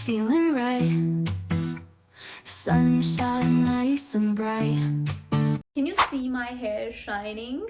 feeling right. Sunshine nice and bright. Can you see my hair shining?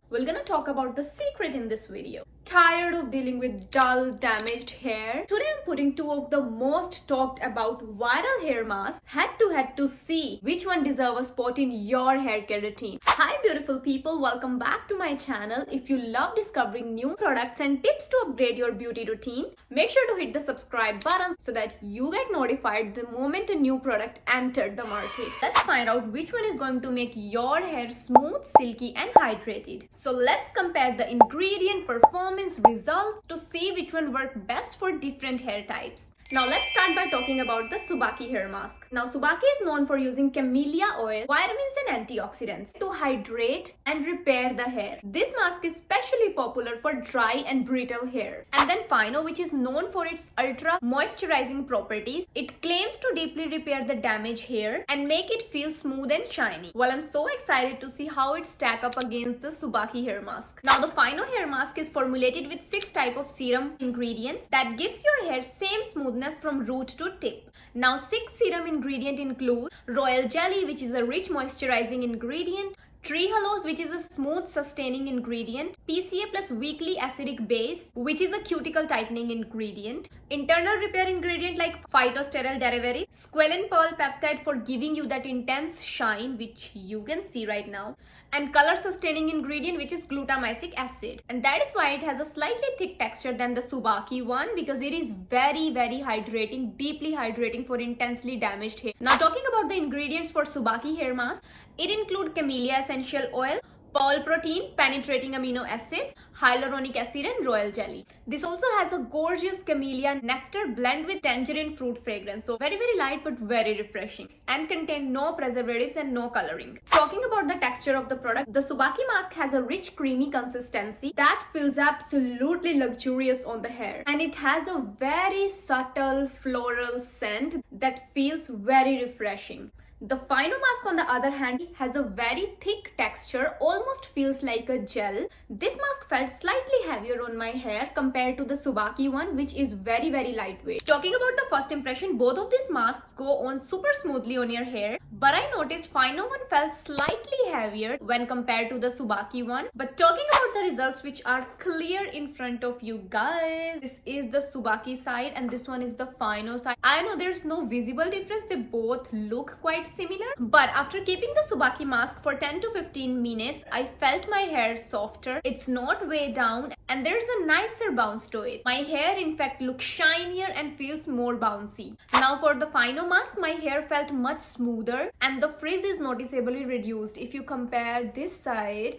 We're gonna talk about the secret in this video. Tired of dealing with dull, damaged hair? Today I'm putting two of the most talked about viral hair masks head to see which one deserves a spot in your hair care routine. Hi beautiful people, welcome back to my channel. If you love discovering new products and tips to upgrade your beauty routine, make sure to hit the subscribe button so that you get notified the moment a new product entered the market. Let's find out which one is going to make your hair smooth, silky and hydrated. So let's compare the ingredient, performance, results to see which one works best for different hair types. Now let's start by talking about the Tsubaki hair mask. Now Tsubaki is known for using camellia oil, vitamins and antioxidants to hydrate and repair the hair. This mask is especially popular for dry and brittle hair. And then Fino, which is known for its ultra moisturizing properties, it claims to deeply repair the damaged hair and make it feel smooth and shiny. Well, I'm so excited to see how it stack up against the Tsubaki hair mask. Now the Fino hair mask is formulated with 6 types of serum ingredients that gives your hair same smoothness from root to tip. Now 6 serum ingredients include royal jelly, which is a rich moisturizing ingredient, trehalose, which is a smooth sustaining ingredient, PCA plus weakly acidic base, which is a cuticle tightening ingredient, internal repair ingredient like phytosterol derivative, squalene pearl peptide for giving you that intense shine which you can see right now, and color sustaining ingredient which is glutamic acid. And that is why it has a slightly thick texture than the Tsubaki one, because it is very hydrating, deeply hydrating for intensely damaged hair. Now talking about the ingredients for Tsubaki hair mask, it includes camellia essential oil, pearl protein, penetrating amino acids, hyaluronic acid and royal jelly. This also has a gorgeous camellia nectar blend with tangerine fruit fragrance. So very light but very refreshing, and contain no preservatives and no coloring. Talking about the texture of the product, the Tsubaki mask has a rich creamy consistency that feels absolutely luxurious on the hair. And it has a very subtle floral scent that feels very refreshing. The Fino mask on the other hand has a very thick texture, almost feels like a gel. This mask felt slightly heavier on my hair compared to the Tsubaki one, which is very lightweight. Talking about the first impression, both of these masks go on super smoothly on your hair, but I noticed Fino one felt slightly heavier when compared to the Tsubaki one. But talking about the results which are clear in front of you guys, this is the Tsubaki side and this one is the Fino side. I know there's no visible difference, they both look quite similar, but after keeping the Tsubaki mask for 10 to 15 minutes, I felt my hair softer. It's not way down and there's a nicer bounce to it. My hair in fact looks shinier and feels more bouncy. Now for the Fino mask, my hair felt much smoother and the frizz is noticeably reduced. If you compare this side,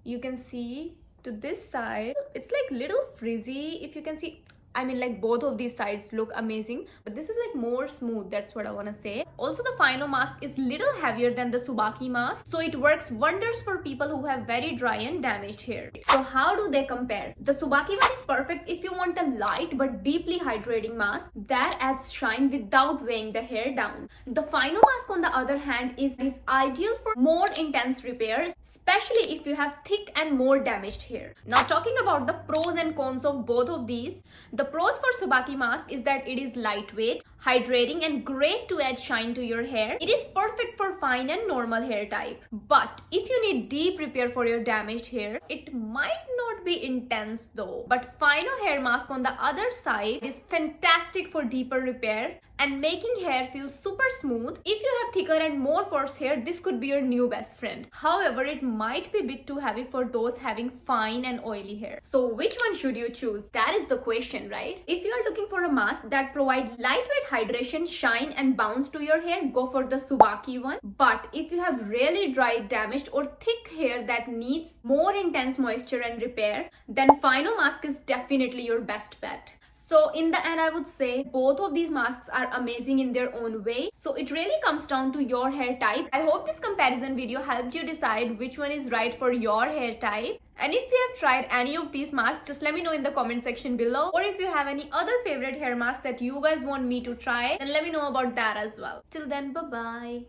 you can see to this side, it's like little frizzy. If you can see, I mean, like both of these sides look amazing, but this is like more smooth, that's what I want to say. Also the Fino mask is little heavier than the Tsubaki mask, so it works wonders for people who have very dry and damaged hair. So how do they compare? The Tsubaki one is perfect if you want a light but deeply hydrating mask that adds shine without weighing the hair down. The Fino mask on the other hand is ideal for more intense repairs, especially if you have thick and more damaged hair. Now talking about the pros and cons of both of these, the pros for Tsubaki mask is that it is lightweight, hydrating and great to add shine to your hair. It is perfect for fine and normal hair type. But if you need deep repair for your damaged hair, it might not be intense though. But Fino hair mask on the other side is fantastic for deeper repair and making hair feel super smooth. If you have thicker and more coarse hair, this could be your new best friend. However, it might be a bit too heavy for those having fine and oily hair. So which one should you choose? That is the question, right? If you are looking for a mask that provides lightweight hydration, shine and bounce to your hair, go for the Tsubaki one. But if you have really dry, damaged or thick hair that needs more intense moisture and repair, then Fino mask is definitely your best bet. So in the end, I would say both of these masks are amazing in their own way. So it really comes down to your hair type. I hope this comparison video helped you decide which one is right for your hair type. And if you have tried any of these masks, just let me know in the comment section below. Or if you have any other favorite hair masks that you guys want me to try, then let me know about that as well. Till then, bye bye.